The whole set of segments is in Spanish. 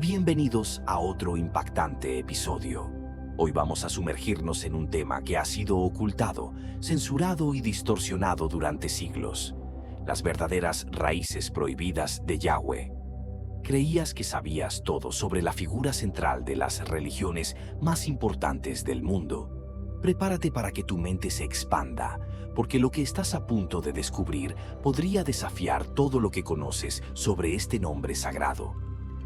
Bienvenidos a otro impactante episodio. Hoy vamos a sumergirnos en un tema que ha sido ocultado, censurado y distorsionado durante siglos: las verdaderas raíces prohibidas de Yahweh. ¿Creías que sabías todo sobre la figura central de las religiones más importantes del mundo? Prepárate para que tu mente se expanda, porque lo que estás a punto de descubrir podría desafiar todo lo que conoces sobre este nombre sagrado.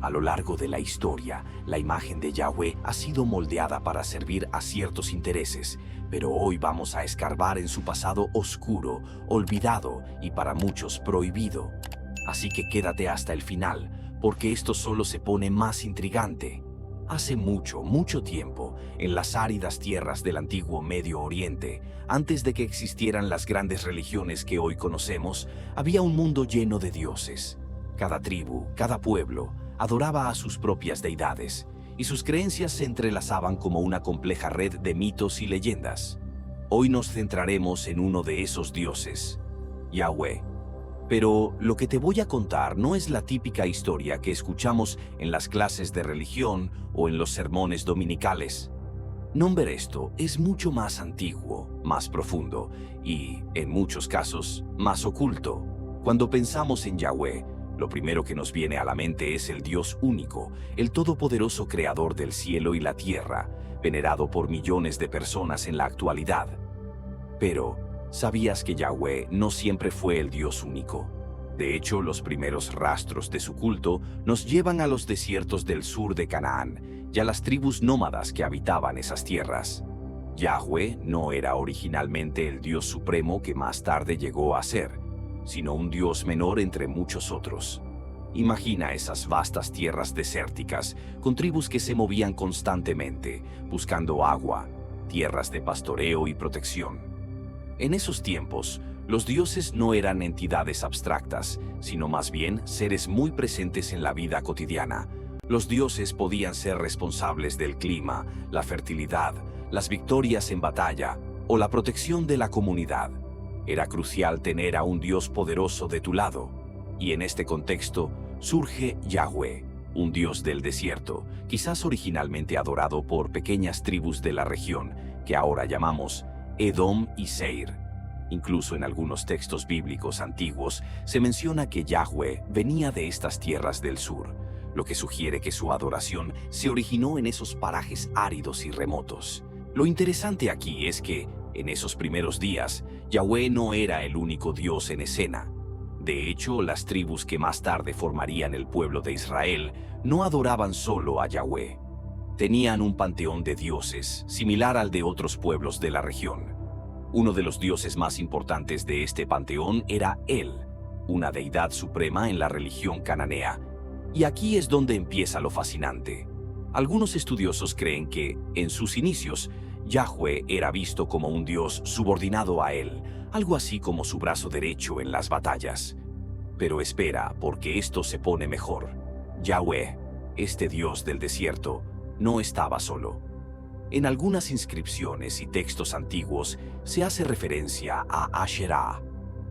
A lo largo de la historia, la imagen de Yahweh ha sido moldeada para servir a ciertos intereses, pero hoy vamos a escarbar en su pasado oscuro, olvidado y para muchos prohibido. Así que quédate hasta el final, porque esto solo se pone más intrigante. Hace mucho tiempo, en las áridas tierras del antiguo Medio Oriente, antes de que existieran las grandes religiones que hoy conocemos, había un mundo lleno de dioses. Cada tribu, cada pueblo, adoraba a sus propias deidades, y sus creencias se entrelazaban como una compleja red de mitos y leyendas. Hoy nos centraremos en uno de esos dioses, Yahweh. Pero lo que te voy a contar no es la típica historia que escuchamos en las clases de religión o en los sermones dominicales. No, ver esto es mucho más antiguo, más profundo y, en muchos casos, más oculto. Cuando pensamos en Yahweh, lo primero que nos viene a la mente es el Dios único, el todopoderoso creador del cielo y la tierra, venerado por millones de personas en la actualidad. Pero, ¿sabías que Yahweh no siempre fue el Dios único? De hecho, los primeros rastros de su culto nos llevan a los desiertos del sur de Canaán y a las tribus nómadas que habitaban esas tierras. Yahweh no era originalmente el Dios supremo que más tarde llegó a ser, sino un Dios menor entre muchos otros. Imagina esas vastas tierras desérticas, con tribus que se movían constantemente, buscando agua, tierras de pastoreo y protección. En esos tiempos, los dioses no eran entidades abstractas, sino más bien seres muy presentes en la vida cotidiana. Los dioses podían ser responsables del clima, la fertilidad, las victorias en batalla o la protección de la comunidad. Era crucial tener a un Dios poderoso de tu lado, y en este contexto surge Yahweh, un Dios del desierto, quizás originalmente adorado por pequeñas tribus de la región, que ahora llamamos Edom y Seir. Incluso en algunos textos bíblicos antiguos se menciona que Yahweh venía de estas tierras del sur, lo que sugiere que su adoración se originó en esos parajes áridos y remotos. Lo interesante aquí es que, en esos primeros días, Yahweh no era el único Dios en escena. De hecho, las tribus que más tarde formarían el pueblo de Israel no adoraban solo a Yahweh. Tenían un panteón de dioses, similar al de otros pueblos de la región. Uno de los dioses más importantes de este panteón era El, una deidad suprema en la religión cananea. Y aquí es donde empieza lo fascinante. Algunos estudiosos creen que, en sus inicios, Yahweh era visto como un dios subordinado a él, algo así como su brazo derecho en las batallas. Pero espera, porque esto se pone mejor. Yahweh, este dios del desierto, no estaba solo. En algunas inscripciones y textos antiguos se hace referencia a Asherah,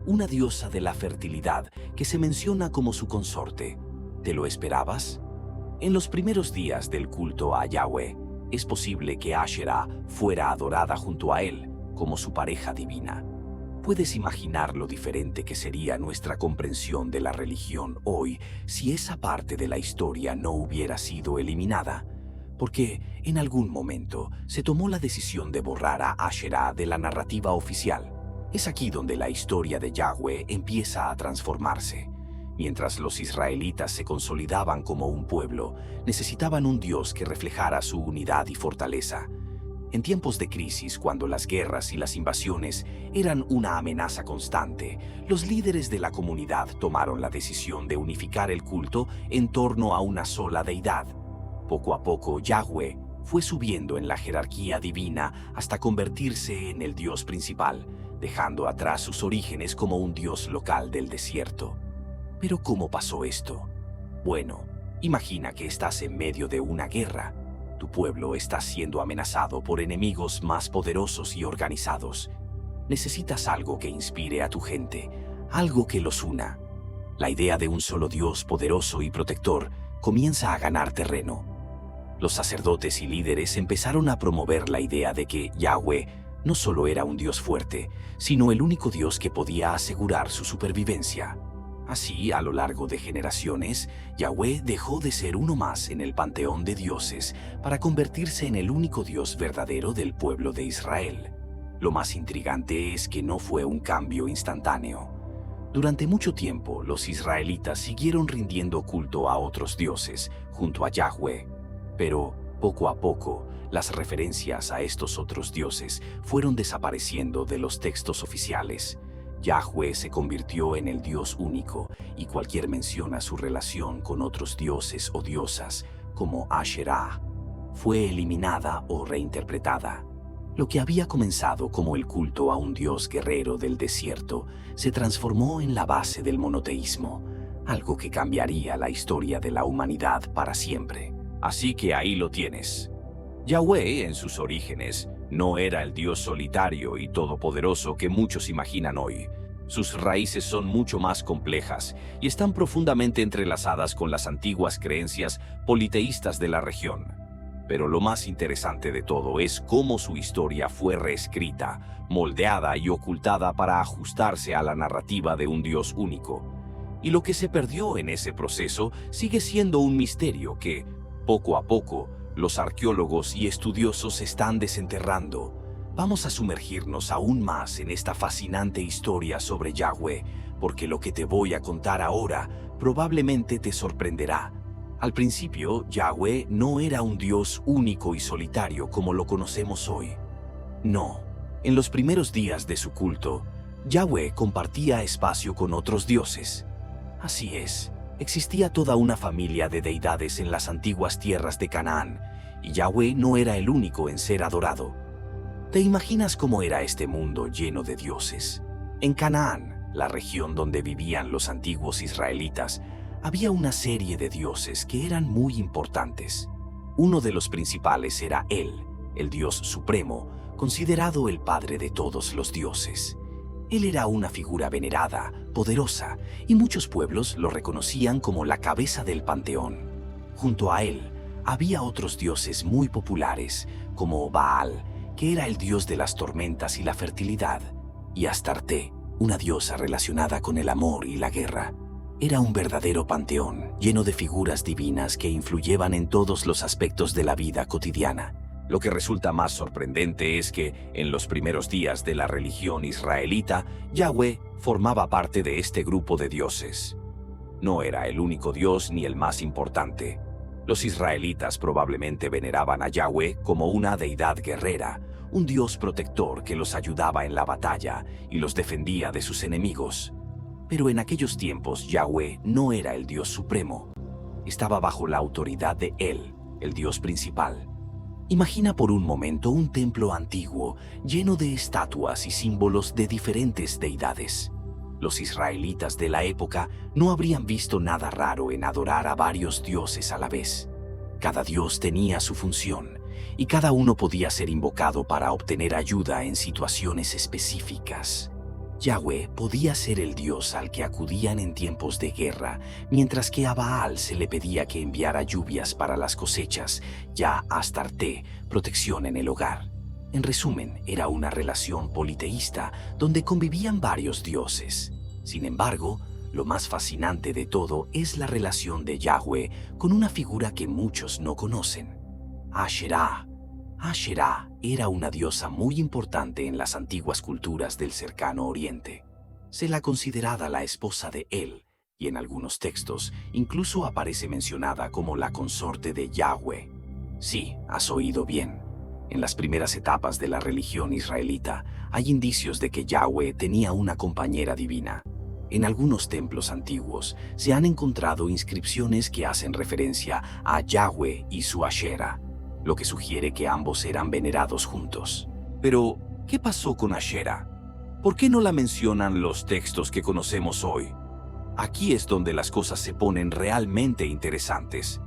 una diosa de la fertilidad que se menciona como su consorte. ¿Te lo esperabas? En los primeros días del culto a Yahweh, es posible que Asherah fuera adorada junto a él, como su pareja divina. ¿Puedes imaginar lo diferente que sería nuestra comprensión de la religión hoy si esa parte de la historia no hubiera sido eliminada? Porque en algún momento se tomó la decisión de borrar a Asherah de la narrativa oficial. Es aquí donde la historia de Yahweh empieza a transformarse. Mientras los israelitas se consolidaban como un pueblo, necesitaban un Dios que reflejara su unidad y fortaleza. En tiempos de crisis, cuando las guerras y las invasiones eran una amenaza constante, los líderes de la comunidad tomaron la decisión de unificar el culto en torno a una sola deidad. Poco a poco, Yahweh fue subiendo en la jerarquía divina hasta convertirse en el Dios principal, dejando atrás sus orígenes como un Dios local del desierto. ¿Pero cómo pasó esto? Bueno, imagina que estás en medio de una guerra. Tu pueblo está siendo amenazado por enemigos más poderosos y organizados. Necesitas algo que inspire a tu gente, algo que los una. La idea de un solo Dios poderoso y protector comienza a ganar terreno. Los sacerdotes y líderes empezaron a promover la idea de que Yahweh no solo era un Dios fuerte, sino el único Dios que podía asegurar su supervivencia. Así, a lo largo de generaciones, Yahweh dejó de ser uno más en el panteón de dioses para convertirse en el único Dios verdadero del pueblo de Israel. Lo más intrigante es que no fue un cambio instantáneo. Durante mucho tiempo, los israelitas siguieron rindiendo culto a otros dioses junto a Yahweh, pero poco a poco, las referencias a estos otros dioses fueron desapareciendo de los textos oficiales. Yahweh se convirtió en el Dios único y cualquier mención a su relación con otros dioses o diosas, como Asherah, fue eliminada o reinterpretada. Lo que había comenzado como el culto a un dios guerrero del desierto se transformó en la base del monoteísmo, algo que cambiaría la historia de la humanidad para siempre. Así que ahí lo tienes. Yahweh, en sus orígenes, no era el Dios solitario y todopoderoso que muchos imaginan hoy. Sus raíces son mucho más complejas y están profundamente entrelazadas con las antiguas creencias politeístas de la región. Pero lo más interesante de todo es cómo su historia fue reescrita, moldeada y ocultada para ajustarse a la narrativa de un Dios único. Y lo que se perdió en ese proceso sigue siendo un misterio que, poco a poco, los arqueólogos y estudiosos están desenterrando. Vamos a sumergirnos aún más en esta fascinante historia sobre Yahweh, porque lo que te voy a contar ahora probablemente te sorprenderá. Al principio, Yahweh no era un Dios único y solitario como lo conocemos hoy. No, en los primeros días de su culto, Yahweh compartía espacio con otros dioses. Así es. Existía toda una familia de deidades en las antiguas tierras de Canaán, y Yahweh no era el único en ser adorado. ¿Te imaginas cómo era este mundo lleno de dioses? En Canaán, la región donde vivían los antiguos israelitas, había una serie de dioses que eran muy importantes. Uno de los principales era Él, el Dios supremo, considerado el padre de todos los dioses. Él era una figura venerada, poderosa, y muchos pueblos lo reconocían como la cabeza del panteón. Junto a él, había otros dioses muy populares, como Baal, que era el dios de las tormentas y la fertilidad, y Astarte, una diosa relacionada con el amor y la guerra. Era un verdadero panteón, lleno de figuras divinas que influyeban en todos los aspectos de la vida cotidiana. Lo que resulta más sorprendente es que, en los primeros días de la religión israelita, Yahweh formaba parte de este grupo de dioses. No era el único dios ni el más importante. Los israelitas probablemente veneraban a Yahweh como una deidad guerrera, un dios protector que los ayudaba en la batalla y los defendía de sus enemigos. Pero en aquellos tiempos Yahweh no era el Dios supremo. Estaba bajo la autoridad de Él, el Dios principal. Imagina por un momento un templo antiguo lleno de estatuas y símbolos de diferentes deidades. Los israelitas de la época no habrían visto nada raro en adorar a varios dioses a la vez. Cada dios tenía su función, y cada uno podía ser invocado para obtener ayuda en situaciones específicas. Yahweh podía ser el dios al que acudían en tiempos de guerra, mientras que a Baal se le pedía que enviara lluvias para las cosechas, ya a Astarte, protección en el hogar. En resumen, era una relación politeísta donde convivían varios dioses. Sin embargo, lo más fascinante de todo es la relación de Yahweh con una figura que muchos no conocen: Asherah. Asherah era una diosa muy importante en las antiguas culturas del cercano oriente. Se la consideraba la esposa de él, y en algunos textos incluso aparece mencionada como la consorte de Yahweh. Sí, has oído bien. En las primeras etapas de la religión israelita hay indicios de que Yahweh tenía una compañera divina. En algunos templos antiguos se han encontrado inscripciones que hacen referencia a Yahweh y su Asherah, lo que sugiere que ambos eran venerados juntos. Pero, ¿qué pasó con Asherah? ¿Por qué no la mencionan los textos que conocemos hoy? Aquí es donde las cosas se ponen realmente interesantes.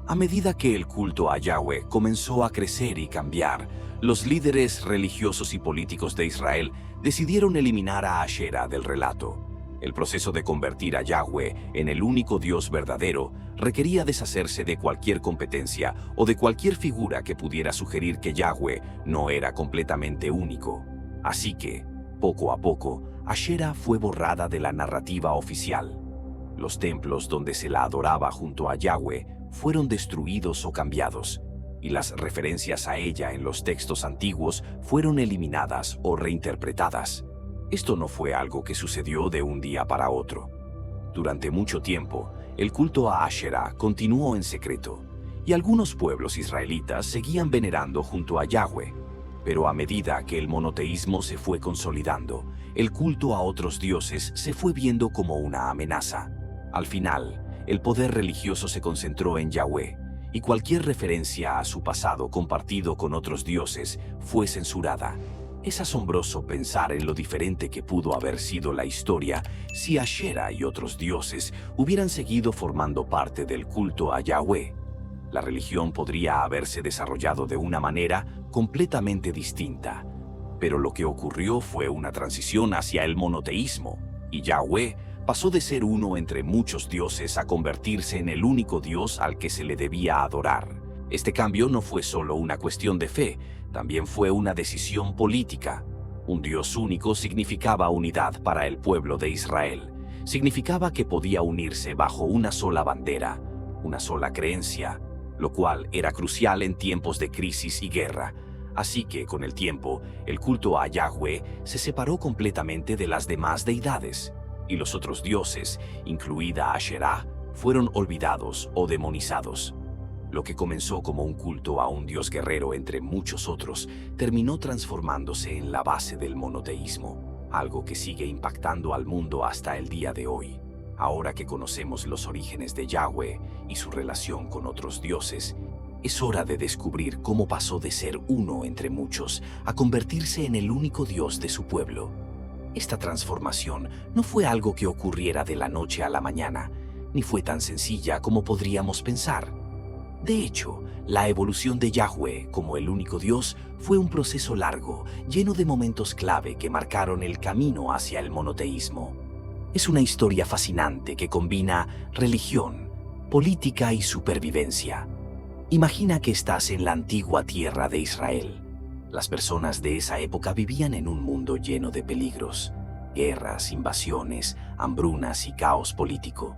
A medida que el culto a Yahweh comenzó a crecer y cambiar, los líderes religiosos y políticos de Israel decidieron eliminar a Asherah del relato. El proceso de convertir a Yahweh en el único Dios verdadero requería deshacerse de cualquier competencia o de cualquier figura que pudiera sugerir que Yahweh no era completamente único. Así que, poco a poco, Asherah fue borrada de la narrativa oficial. Los templos donde se la adoraba junto a Yahweh fueron destruidos o cambiados, y las referencias a ella en los textos antiguos fueron eliminadas o reinterpretadas. Esto no fue algo que sucedió de un día para otro. Durante mucho tiempo, el culto a Asherah continuó en secreto, y algunos pueblos israelitas seguían venerando junto a Yahweh. Pero a medida que el monoteísmo se fue consolidando, el culto a otros dioses se fue viendo como una amenaza. Al final, el poder religioso se concentró en Yahweh, y cualquier referencia a su pasado compartido con otros dioses fue censurada. Es asombroso pensar en lo diferente que pudo haber sido la historia si Asherah y otros dioses hubieran seguido formando parte del culto a Yahweh. La religión podría haberse desarrollado de una manera completamente distinta, pero lo que ocurrió fue una transición hacia el monoteísmo, y Yahweh pasó de ser uno entre muchos dioses a convertirse en el único Dios al que se le debía adorar. Este cambio no fue solo una cuestión de fe, también fue una decisión política. Un Dios único significaba unidad para el pueblo de Israel. Significaba que podía unirse bajo una sola bandera, una sola creencia, lo cual era crucial en tiempos de crisis y guerra. Así que, con el tiempo, el culto a Yahweh se separó completamente de las demás deidades, y los otros dioses, incluida Asherah, fueron olvidados o demonizados. Lo que comenzó como un culto a un dios guerrero entre muchos otros, terminó transformándose en la base del monoteísmo, algo que sigue impactando al mundo hasta el día de hoy. Ahora que conocemos los orígenes de Yahweh y su relación con otros dioses, es hora de descubrir cómo pasó de ser uno entre muchos a convertirse en el único Dios de su pueblo. Esta transformación no fue algo que ocurriera de la noche a la mañana, ni fue tan sencilla como podríamos pensar. De hecho, la evolución de Yahweh como el único Dios fue un proceso largo, lleno de momentos clave que marcaron el camino hacia el monoteísmo. Es una historia fascinante que combina religión, política y supervivencia. Imagina que estás en la antigua tierra de Israel. Las personas de esa época vivían en un mundo lleno de peligros, guerras, invasiones, hambrunas y caos político.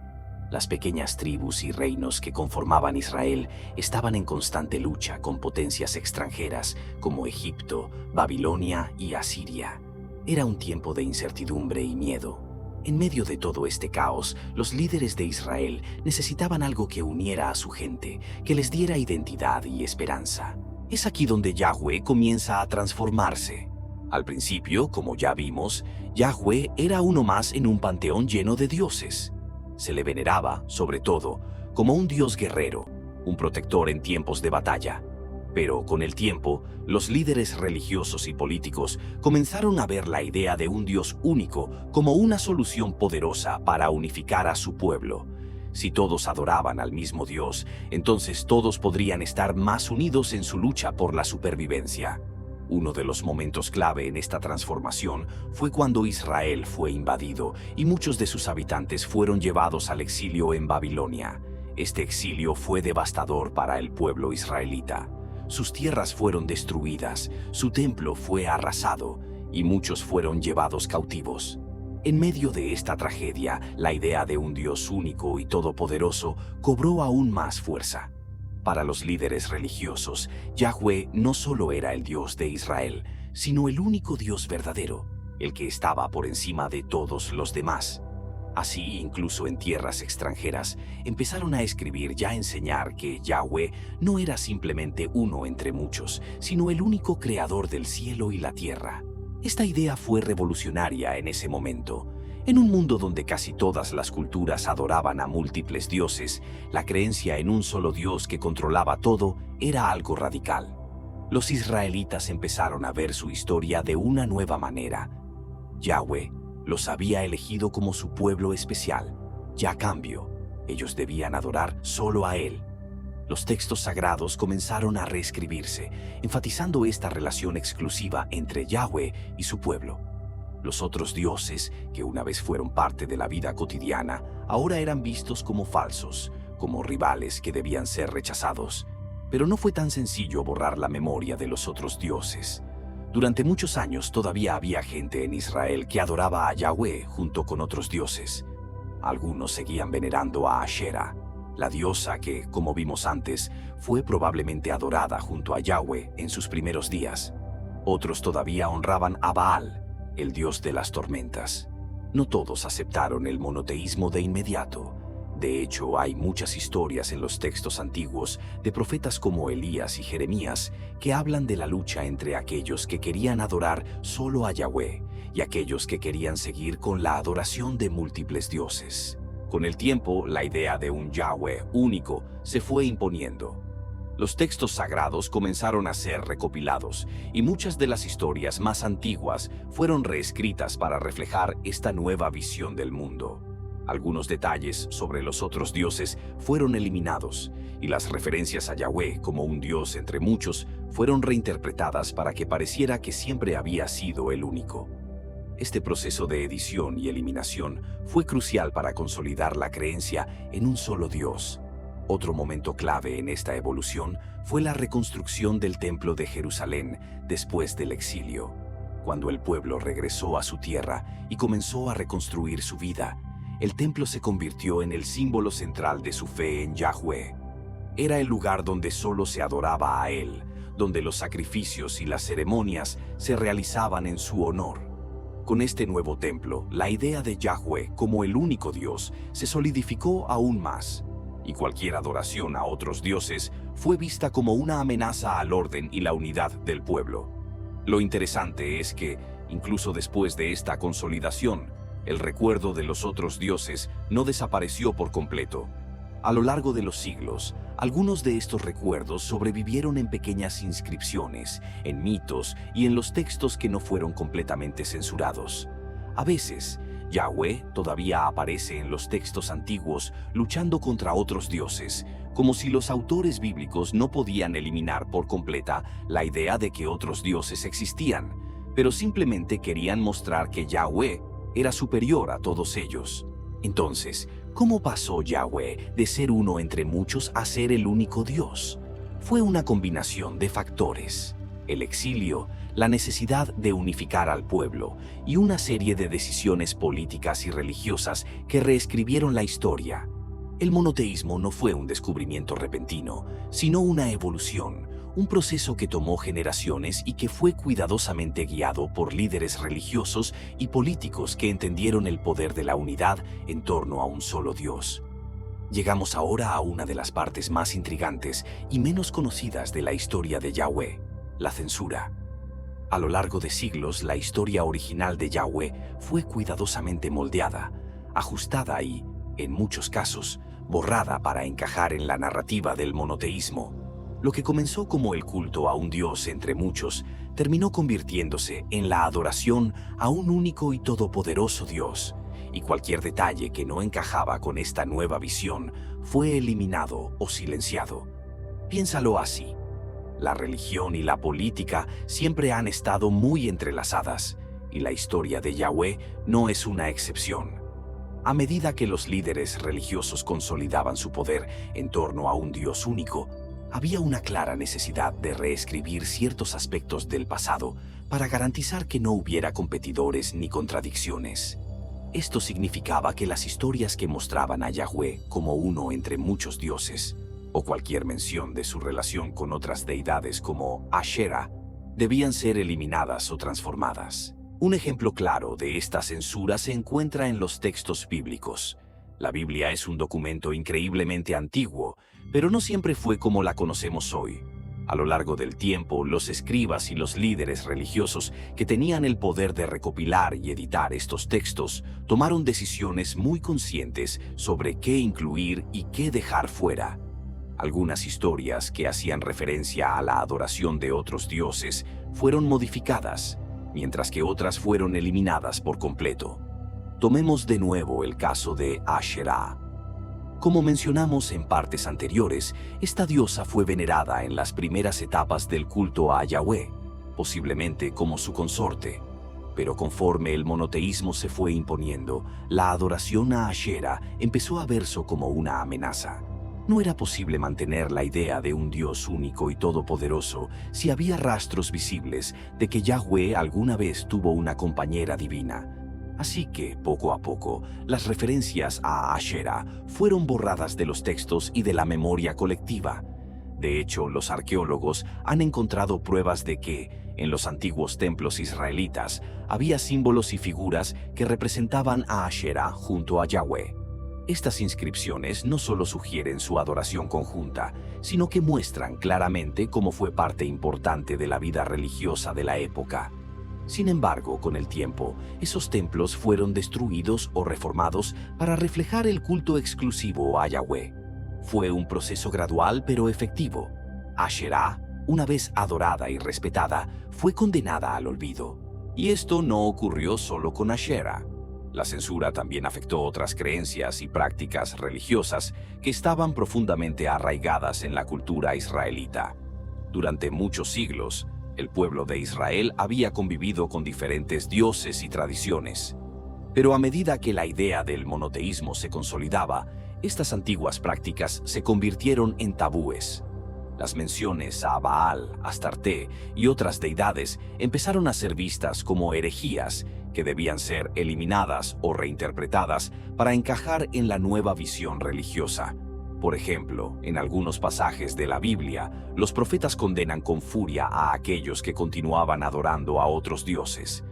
Las pequeñas tribus y reinos que conformaban Israel estaban en constante lucha con potencias extranjeras como Egipto, Babilonia y Asiria. Era un tiempo de incertidumbre y miedo. En medio de todo este caos, los líderes de Israel necesitaban algo que uniera a su gente, que les diera identidad y esperanza. Es aquí donde Yahweh comienza a transformarse. Al principio, como ya vimos, Yahweh era uno más en un panteón lleno de dioses. Se le veneraba, sobre todo, como un dios guerrero, un protector en tiempos de batalla. Pero con el tiempo, los líderes religiosos y políticos comenzaron a ver la idea de un Dios único como una solución poderosa para unificar a su pueblo. Si todos adoraban al mismo Dios, entonces todos podrían estar más unidos en su lucha por la supervivencia. Uno de los momentos clave en esta transformación fue cuando Israel fue invadido y muchos de sus habitantes fueron llevados al exilio en Babilonia. Este exilio fue devastador para el pueblo israelita. Sus tierras fueron destruidas, su templo fue arrasado y muchos fueron llevados cautivos. En medio de esta tragedia, la idea de un Dios único y todopoderoso cobró aún más fuerza. Para los líderes religiosos, Yahweh no solo era el Dios de Israel, sino el único Dios verdadero, el que estaba por encima de todos los demás. Así, incluso en tierras extranjeras, empezaron a escribir y a enseñar que Yahweh no era simplemente uno entre muchos, sino el único creador del cielo y la tierra. Esta idea fue revolucionaria en ese momento. En un mundo donde casi todas las culturas adoraban a múltiples dioses, la creencia en un solo Dios que controlaba todo era algo radical. Los israelitas empezaron a ver su historia de una nueva manera. Yahweh los había elegido como su pueblo especial, y a cambio, ellos debían adorar solo a Él. Los textos sagrados comenzaron a reescribirse, enfatizando esta relación exclusiva entre Yahweh y su pueblo. Los otros dioses, que una vez fueron parte de la vida cotidiana, ahora eran vistos como falsos, como rivales que debían ser rechazados. Pero no fue tan sencillo borrar la memoria de los otros dioses. Durante muchos años todavía había gente en Israel que adoraba a Yahweh junto con otros dioses. Algunos seguían venerando a Asherah, la diosa que, como vimos antes, fue probablemente adorada junto a Yahweh en sus primeros días. Otros todavía honraban a Baal, el dios de las tormentas. No todos aceptaron el monoteísmo de inmediato. De hecho, hay muchas historias en los textos antiguos de profetas como Elías y Jeremías que hablan de la lucha entre aquellos que querían adorar solo a Yahweh y aquellos que querían seguir con la adoración de múltiples dioses. Con el tiempo, la idea de un Yahweh único se fue imponiendo. Los textos sagrados comenzaron a ser recopilados y muchas de las historias más antiguas fueron reescritas para reflejar esta nueva visión del mundo. Algunos detalles sobre los otros dioses fueron eliminados y las referencias a Yahweh como un dios entre muchos fueron reinterpretadas para que pareciera que siempre había sido el único. Este proceso de edición y eliminación fue crucial para consolidar la creencia en un solo Dios. Otro momento clave en esta evolución fue la reconstrucción del Templo de Jerusalén después del exilio. Cuando el pueblo regresó a su tierra y comenzó a reconstruir su vida, el templo se convirtió en el símbolo central de su fe en Yahweh. Era el lugar donde solo se adoraba a Él, donde los sacrificios y las ceremonias se realizaban en su honor. Con este nuevo templo, la idea de Yahweh como el único Dios se solidificó aún más, y cualquier adoración a otros dioses fue vista como una amenaza al orden y la unidad del pueblo. Lo interesante es que, incluso después de esta consolidación, el recuerdo de los otros dioses no desapareció por completo. A lo largo de los siglos, algunos de estos recuerdos sobrevivieron en pequeñas inscripciones, en mitos y en los textos que no fueron completamente censurados. A veces, Yahweh todavía aparece en los textos antiguos luchando contra otros dioses, como si los autores bíblicos no podían eliminar por completa la idea de que otros dioses existían, pero simplemente querían mostrar que Yahweh era superior a todos ellos. Entonces, ¿cómo pasó Yahweh de ser uno entre muchos a ser el único Dios? Fue una combinación de factores: el exilio, la necesidad de unificar al pueblo y una serie de decisiones políticas y religiosas que reescribieron la historia. El monoteísmo no fue un descubrimiento repentino, sino una evolución, un proceso que tomó generaciones y que fue cuidadosamente guiado por líderes religiosos y políticos que entendieron el poder de la unidad en torno a un solo Dios. Llegamos ahora a una de las partes más intrigantes y menos conocidas de la historia de Yahweh: la censura. A lo largo de siglos, la historia original de Yahweh fue cuidadosamente moldeada, ajustada y, en muchos casos, borrada para encajar en la narrativa del monoteísmo. Lo que comenzó como el culto a un Dios entre muchos, terminó convirtiéndose en la adoración a un único y todopoderoso Dios, y cualquier detalle que no encajaba con esta nueva visión fue eliminado o silenciado. Piénsalo así: la religión y la política siempre han estado muy entrelazadas, y la historia de Yahweh no es una excepción. A medida que los líderes religiosos consolidaban su poder en torno a un Dios único, había una clara necesidad de reescribir ciertos aspectos del pasado para garantizar que no hubiera competidores ni contradicciones. Esto significaba que las historias que mostraban a Yahweh como uno entre muchos dioses, o cualquier mención de su relación con otras deidades como Asherah, debían ser eliminadas o transformadas. Un ejemplo claro de esta censura se encuentra en los textos bíblicos. La Biblia es un documento increíblemente antiguo, pero no siempre fue como la conocemos hoy. A lo largo del tiempo, los escribas y los líderes religiosos que tenían el poder de recopilar y editar estos textos tomaron decisiones muy conscientes sobre qué incluir y qué dejar fuera. Algunas historias que hacían referencia a la adoración de otros dioses fueron modificadas, mientras que otras fueron eliminadas por completo. Tomemos de nuevo el caso de Asherah. Como mencionamos en partes anteriores, esta diosa fue venerada en las primeras etapas del culto a Yahweh, posiblemente como su consorte. Pero conforme el monoteísmo se fue imponiendo, la adoración a Asherah empezó a verse como una amenaza. No era posible mantener la idea de un Dios único y todopoderoso si había rastros visibles de que Yahweh alguna vez tuvo una compañera divina. Así que, poco a poco, las referencias a Asherah fueron borradas de los textos y de la memoria colectiva. De hecho, los arqueólogos han encontrado pruebas de que, en los antiguos templos israelitas, había símbolos y figuras que representaban a Asherah junto a Yahweh. Estas inscripciones no solo sugieren su adoración conjunta, sino que muestran claramente cómo fue parte importante de la vida religiosa de la época. Sin embargo, con el tiempo, esos templos fueron destruidos o reformados para reflejar el culto exclusivo a Yahweh. Fue un proceso gradual pero efectivo. Asherah, una vez adorada y respetada, fue condenada al olvido. Y esto no ocurrió solo con Asherah. La censura también afectó otras creencias y prácticas religiosas que estaban profundamente arraigadas en la cultura israelita. Durante muchos siglos, el pueblo de Israel había convivido con diferentes dioses y tradiciones. Pero a medida que la idea del monoteísmo se consolidaba, estas antiguas prácticas se convirtieron en tabúes. Las menciones a Baal, Astarte y otras deidades empezaron a ser vistas como herejías que debían ser eliminadas o reinterpretadas para encajar en la nueva visión religiosa. Por ejemplo, en algunos pasajes de la Biblia, los profetas condenan con furia a aquellos que continuaban adorando a otros dioses.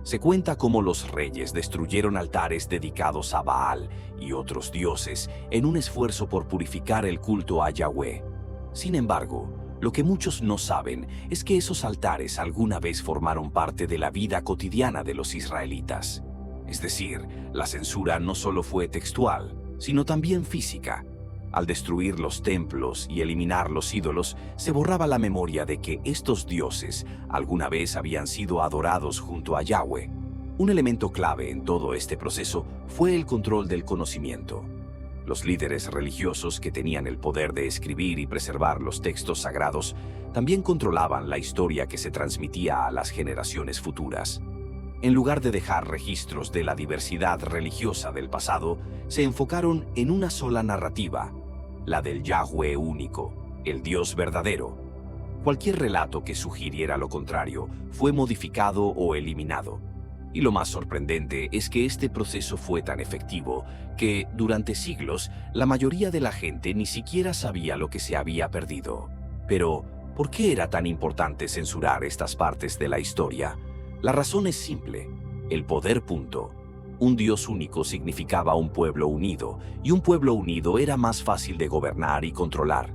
Se cuenta cómo los reyes destruyeron altares dedicados a Baal y otros dioses en un esfuerzo por purificar el culto a Yahweh. Sin embargo, lo que muchos no saben es que esos altares alguna vez formaron parte de la vida cotidiana de los israelitas. Es decir, la censura no solo fue textual, sino también física. Al destruir los templos y eliminar los ídolos, se borraba la memoria de que estos dioses alguna vez habían sido adorados junto a Yahweh. Un elemento clave en todo este proceso fue el control del conocimiento. Los líderes religiosos que tenían el poder de escribir y preservar los textos sagrados también controlaban la historia que se transmitía a las generaciones futuras. En lugar de dejar registros de la diversidad religiosa del pasado, se enfocaron en una sola narrativa, la del Yahweh único, el Dios verdadero. Cualquier relato que sugiriera lo contrario fue modificado o eliminado. Y lo más sorprendente es que este proceso fue tan efectivo que, durante siglos, la mayoría de la gente ni siquiera sabía lo que se había perdido. Pero, ¿por qué era tan importante censurar estas partes de la historia? La razón es simple: el poder. Un Dios único significaba un pueblo unido, y un pueblo unido era más fácil de gobernar y controlar.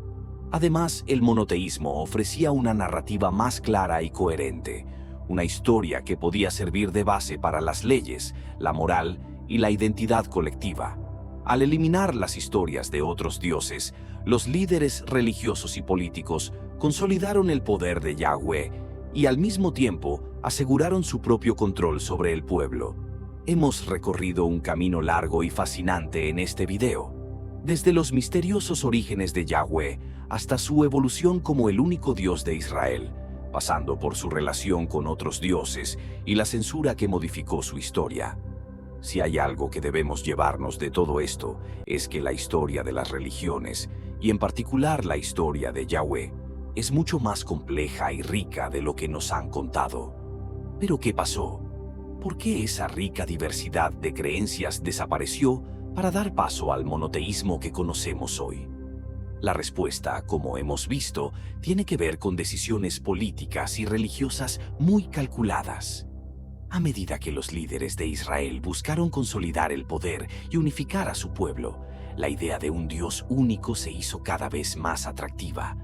Además, el monoteísmo ofrecía una narrativa más clara y coherente, una historia que podía servir de base para las leyes, la moral y la identidad colectiva. Al eliminar las historias de otros dioses, los líderes religiosos y políticos consolidaron el poder de Yahweh y al mismo tiempo aseguraron su propio control sobre el pueblo. Hemos recorrido un camino largo y fascinante en este video, desde los misteriosos orígenes de Yahweh hasta su evolución como el único Dios de Israel, pasando por su relación con otros dioses y la censura que modificó su historia. Si hay algo que debemos llevarnos de todo esto, es que la historia de las religiones, y en particular la historia de Yahweh, es mucho más compleja y rica de lo que nos han contado. ¿Pero qué pasó? ¿Por qué esa rica diversidad de creencias desapareció para dar paso al monoteísmo que conocemos hoy? La respuesta, como hemos visto, tiene que ver con decisiones políticas y religiosas muy calculadas. A medida que los líderes de Israel buscaron consolidar el poder y unificar a su pueblo, la idea de un Dios único se hizo cada vez más atractiva.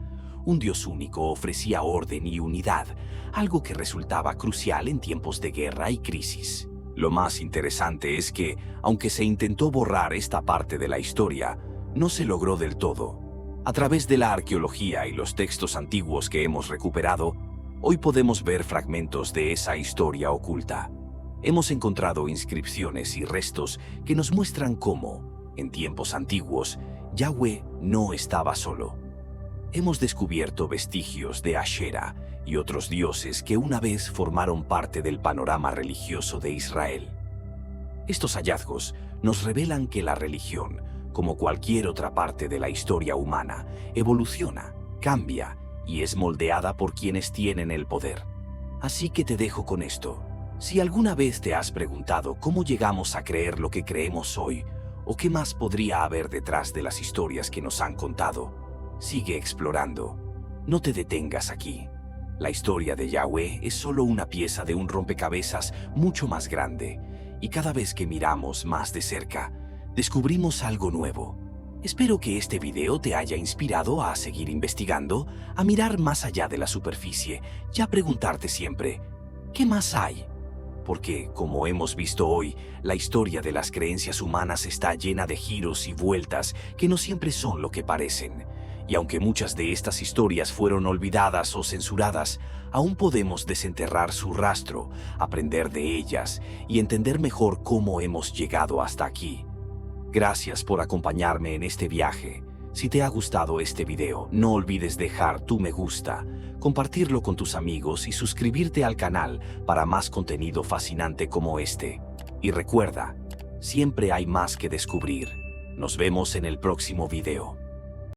Un Dios único ofrecía orden y unidad, algo que resultaba crucial en tiempos de guerra y crisis. Lo más interesante es que, aunque se intentó borrar esta parte de la historia, no se logró del todo. A través de la arqueología y los textos antiguos que hemos recuperado, hoy podemos ver fragmentos de esa historia oculta. Hemos encontrado inscripciones y restos que nos muestran cómo, en tiempos antiguos, Yahweh no estaba solo. Hemos descubierto vestigios de Asherah y otros dioses que una vez formaron parte del panorama religioso de Israel. Estos hallazgos nos revelan que la religión, como cualquier otra parte de la historia humana, evoluciona, cambia y es moldeada por quienes tienen el poder. Así que te dejo con esto. Si alguna vez te has preguntado cómo llegamos a creer lo que creemos hoy, o qué más podría haber detrás de las historias que nos han contado, sigue explorando. No te detengas aquí. La historia de Yahweh es solo una pieza de un rompecabezas mucho más grande, y cada vez que miramos más de cerca, descubrimos algo nuevo. Espero que este video te haya inspirado a seguir investigando, a mirar más allá de la superficie y a preguntarte siempre, ¿qué más hay? Porque, como hemos visto hoy, la historia de las creencias humanas está llena de giros y vueltas que no siempre son lo que parecen. Y aunque muchas de estas historias fueron olvidadas o censuradas, aún podemos desenterrar su rastro, aprender de ellas y entender mejor cómo hemos llegado hasta aquí. Gracias por acompañarme en este viaje. Si te ha gustado este video, no olvides dejar tu me gusta, compartirlo con tus amigos y suscribirte al canal para más contenido fascinante como este. Y recuerda, siempre hay más que descubrir. Nos vemos en el próximo video.